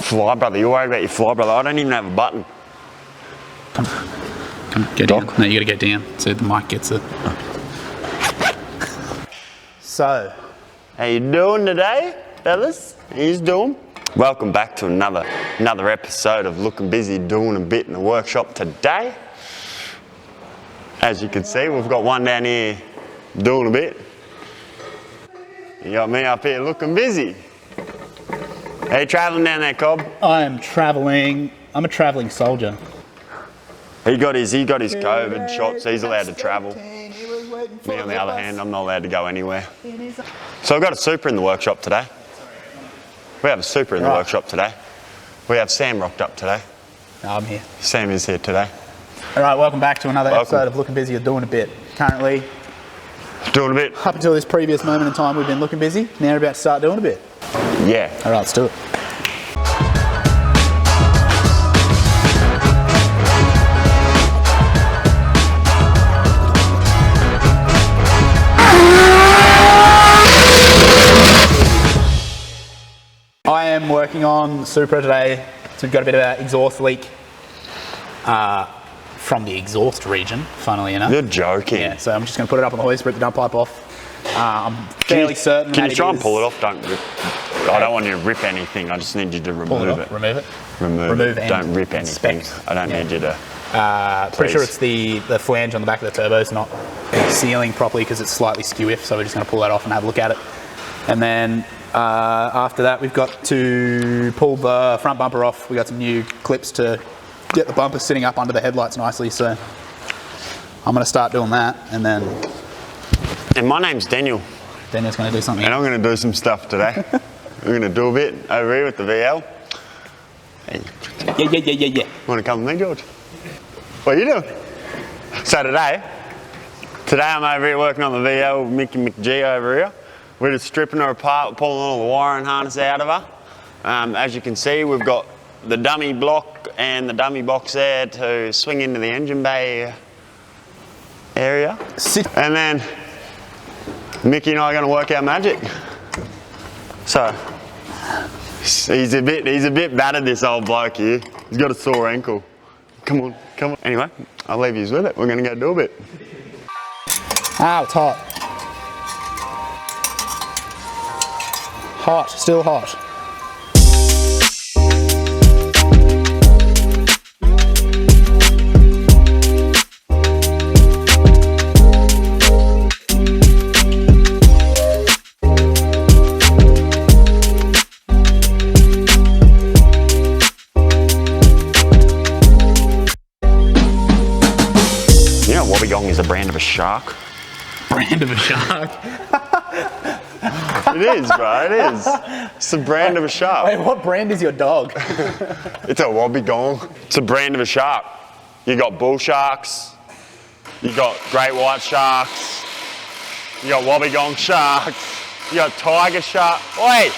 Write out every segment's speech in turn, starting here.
Fly, brother. You're worried about your fly, brother. I don't even have a button. Come get down. No, you got to get down so the mic gets it. So, how you doing today, fellas? How you doing? Welcome back to another episode of Looking Busy Doing a Bit in the workshop today. As you can see, we've got one down here doing a bit. You got me up here looking busy. Are you travelling down there, Cobb? I am travelling. I'm a travelling soldier. He got his COVID shots, so he's allowed to travel. Me on the other hand, I'm not allowed to go anywhere. So I've got a Supra in the workshop today. We have a Supra in the workshop today. We have Sam rocked up today. No, I'm here. Sam is here today. All right, welcome back to another episode of Looking Busy or Doing a Bit. Currently, doing a bit. Up until this previous moment in time, we've been looking busy. Now we're about to start doing a bit. Yeah. All right, let's do it. I am working on Supra today, so we've got a bit of an exhaust leak from the exhaust region, funnily enough. You're joking. Yeah, so I'm just going to put it up on the hoist, rip the dump pipe off. I'm fairly certain Can you try and pull it off? Don't rip. I don't want you to rip anything, I just need you to remove it. Remove it? Remove it. Don't rip anything. Inspect. I don't need you to... Pretty sure it's the flange on the back of the turbo is not sealing properly because it's slightly skew-if, so we're just going to pull that off and have a look at it. And then after that, we've got to pull the front bumper off. We got some new clips to get the bumper sitting up under the headlights nicely, so I'm going to start doing that, and then... And my name's Daniel. Daniel's going to do something. And I'm going to do some stuff today. We're going to do a bit over here with the VL. Hey. Yeah. Want to come with me, George? What are you doing? So today I'm over here working on the VL with Mickey McG over here. We're just stripping her apart, pulling all the wiring harness out of her. As you can see, we've got the dummy block and the dummy box there to swing into the engine bay area. And then Mickey and I are going to work our magic. So he's a bit battered, this old bloke here. He's got a sore ankle. Come on. Anyway, I'll leave you with it. We're going to go do a bit. Ah, it's hot. Hot, still hot. Is a brand of a shark. Brand of a shark? It is, bro, it is. It's a brand of a shark. Wait, what brand is your dog? It's a wobbegong. It's a brand of a shark. You got bull sharks, you got great white sharks, you got wobbegong sharks, you got tiger shark. Wait!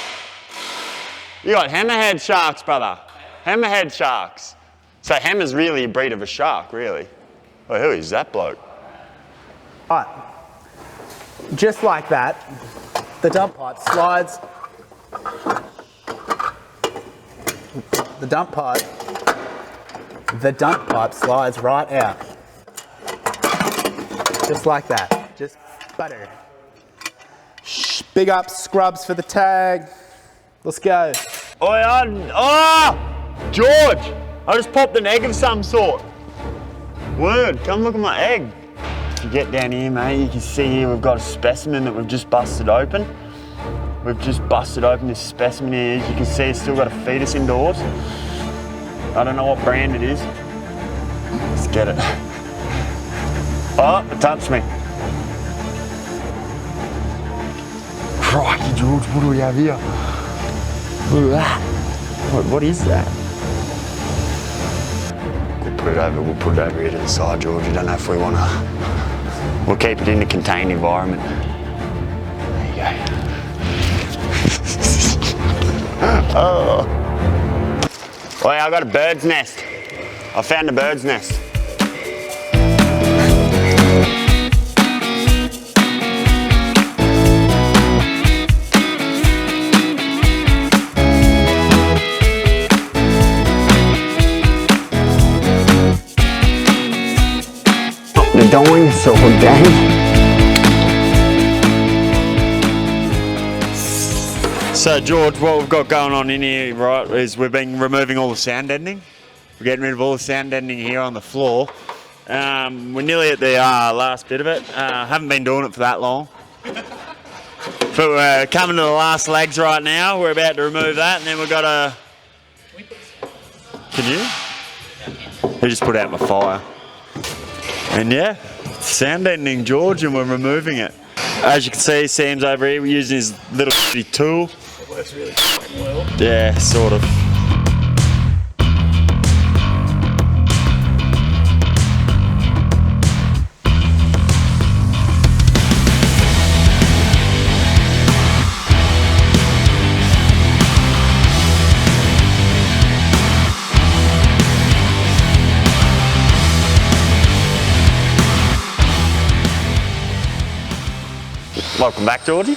You got hammerhead sharks, brother. Hammerhead sharks. So hammer's really a breed of a shark, really. Well, who is that bloke? Alright, just like that, the dump pipe slides. The dump pipe slides right out. Just like that, just butter. Big up scrubs for the tag. Let's go. George, I just popped an egg of some sort. Word, come look at my egg. If you get down here, mate, you can see here we've got a specimen that we've just busted open. We've just busted open this specimen here. As you can see, it's still got a fetus indoors. I don't know what brand it is. Let's get it. Oh, it touched me. Crikey, George, what do we have here? Look at that. What is that? We'll put it over here to the side, George. I don't know if we want to. We'll keep it in a contained environment. There you go. Oh. Well, I got a bird's nest. I found a bird's nest. the Doin sort of game. So George, what we've got going on in here, right, is we've been removing all the sound deadening. We're getting rid of all the sound deadening here on the floor. We're nearly at the last bit of it. Haven't been doing it for that long. But we're coming to the last legs right now. We're about to remove that, and then we've got a... Can you? I just put out my fire. And yeah, sound deadening, George, and we're removing it. As you can see, Sam's over here. We're using his little tool. It works really well. Yeah, sort of. Welcome back, Georgie.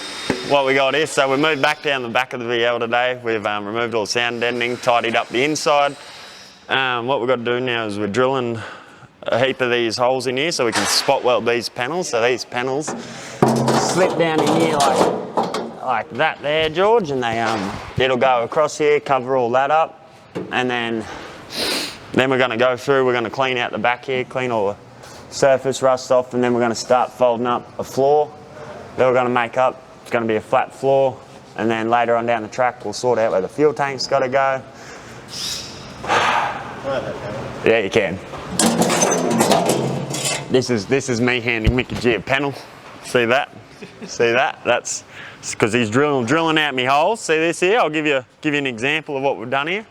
What we got here, so we moved back down the back of the VL today. We've removed all the sound deadening, tidied up the inside. What we've got to do now is we're drilling a heap of these holes in here so we can spot weld these panels. So these panels slip down in here like that there, George, and they it'll go across here, cover all that up, and then we're going to go through. We're going to clean out the back here, clean all the surface rust off, and then we're going to start folding up a floor that we're going to make up. It's going to be a flat floor, and then later on down the track we'll sort out where the fuel tank's got to go. Yeah, you can. This is me handing Mickey G a panel. See that? See that? That's because he's drilling out me holes. See this here? I'll give you an example of what we've done here.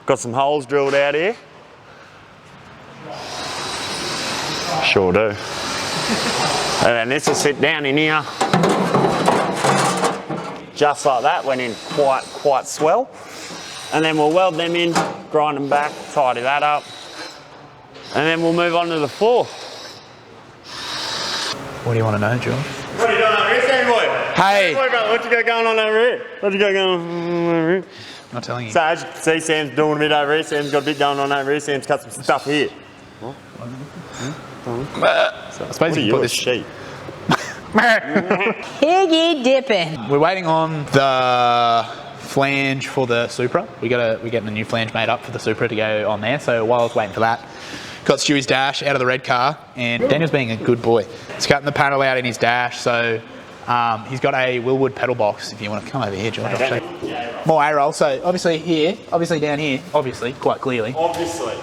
Got some holes drilled out here. Sure do. And then this will sit down in here. Just like that, went in quite swell. And then we'll weld them in, grind them back, tidy that up. And then we'll move on to the floor. What do you want to know, George? What are you doing over here, Sammy boy? Hey! Boy, brother, what you got going on over here? What you got going on over here? I'm not telling you. So as you can see, Sam's doing a bit over here. Sam's got a bit going on over here. Sam's cut some stuff here. I suppose you can put this sheep. Piggy dipping. We're waiting on the flange for the Supra. We're getting a new flange made up for the Supra to go on there. So while I was waiting for that, got Stewie's dash out of the red car, and Daniel's being a good boy. He's cutting the panel out in his dash, so he's got a Willwood pedal box. If you want to come over here, George, I'll show you. More A-roll. So obviously here, obviously down here, obviously, quite clearly. Obviously.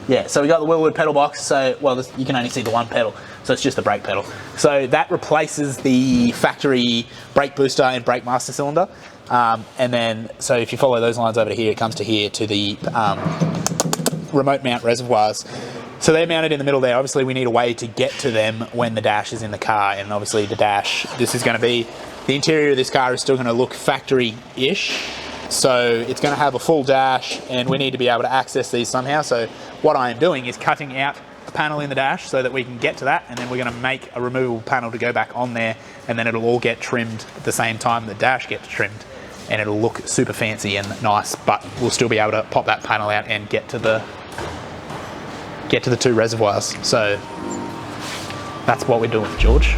Yeah, so we got the Willwood pedal box, so, well, you can only see the one pedal, so it's just the brake pedal. So that replaces the factory brake booster and brake master cylinder. And then, so if you follow those lines over to here, it comes to here to the remote mount reservoirs. So they're mounted in the middle there. Obviously we need a way to get to them when the dash is in the car, and obviously the dash, this is going to be, the interior of this car is still going to look factory-ish. So it's going to have a full dash, and we need to be able to access these somehow. So what I am doing is cutting out a panel in the dash so that we can get to that, and then we're going to make a removable panel to go back on there, and then it'll all get trimmed at the same time the dash gets trimmed, and it'll look super fancy and nice, but we'll still be able to pop that panel out and get to the two reservoirs. So that's what we're doing, George.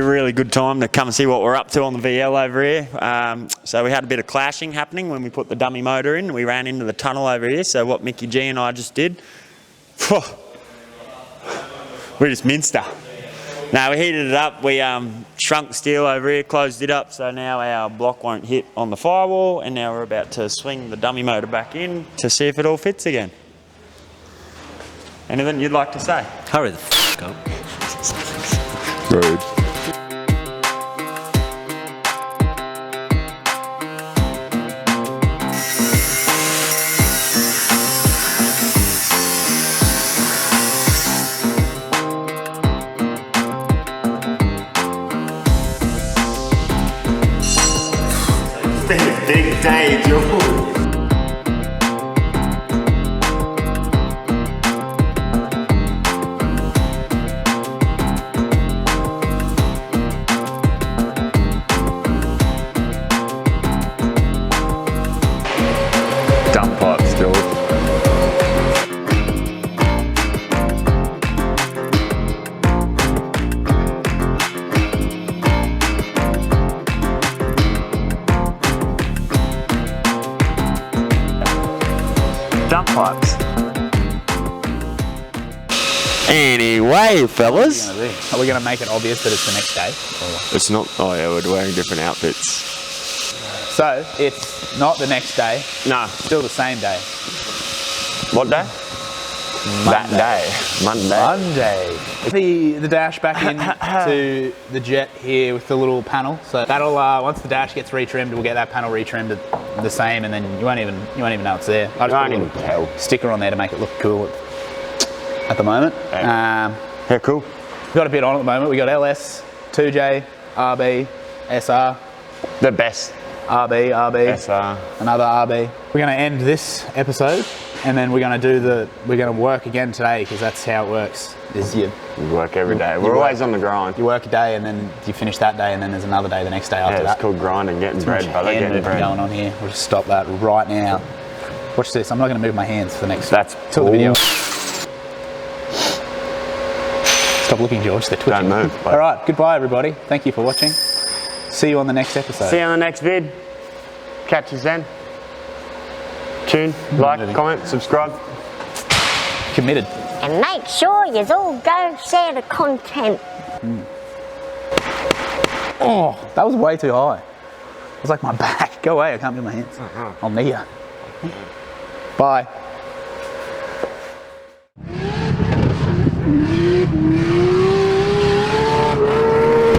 Really good time to come and see what we're up to on the VL over here. So we had a bit of clashing happening when we put the dummy motor in. We ran into the tunnel over here. So what Mickey G and I just did, we just minced her. Now we heated it up. We shrunk the steel over here, closed it up. So now our block won't hit on the firewall. And now we're about to swing the dummy motor back in to see if it all fits again. Anything you'd like to say? Hurry the f*** up. Rude. Big day, Joe. Anyway, fellas. Are we going to make it obvious that it's the next day? Or? It's not. Oh yeah, we're wearing different outfits. So it's not the next day. No. Still the same day. What day? That day. Monday. The dash back into the jet here with the little panel. So that'll once the dash gets retrimmed, we'll get that panel retrimmed the same, and then you won't even know it's there. I just put a little sticker on there to make it look cool at the moment. Yeah, cool. We've got a bit on at the moment. We got LS, 2J, RB, SR. The best. RB, SR. Another RB. We're going to end this episode, and then we're going to work again today, because that's how it works. We work every day. We're always on the grind. You work a day, and then you finish that day, and then there's another day the next day after that. It's called grinding, getting bread, brother, getting bread. Going on here. We'll just stop that right now. Watch this. I'm not going to move my hands for the next. Till the video. Stop looking, George. They're twitching. Don't move. All right. Goodbye, everybody. Thank you for watching. See you on the next episode. See you on the next vid. Catch us then. Tune, like, comment, subscribe. Committed. And make sure you all go share the content. Oh, that was way too high. It was like my back. Go away. I can't move my hands. I'll knee you. Bye.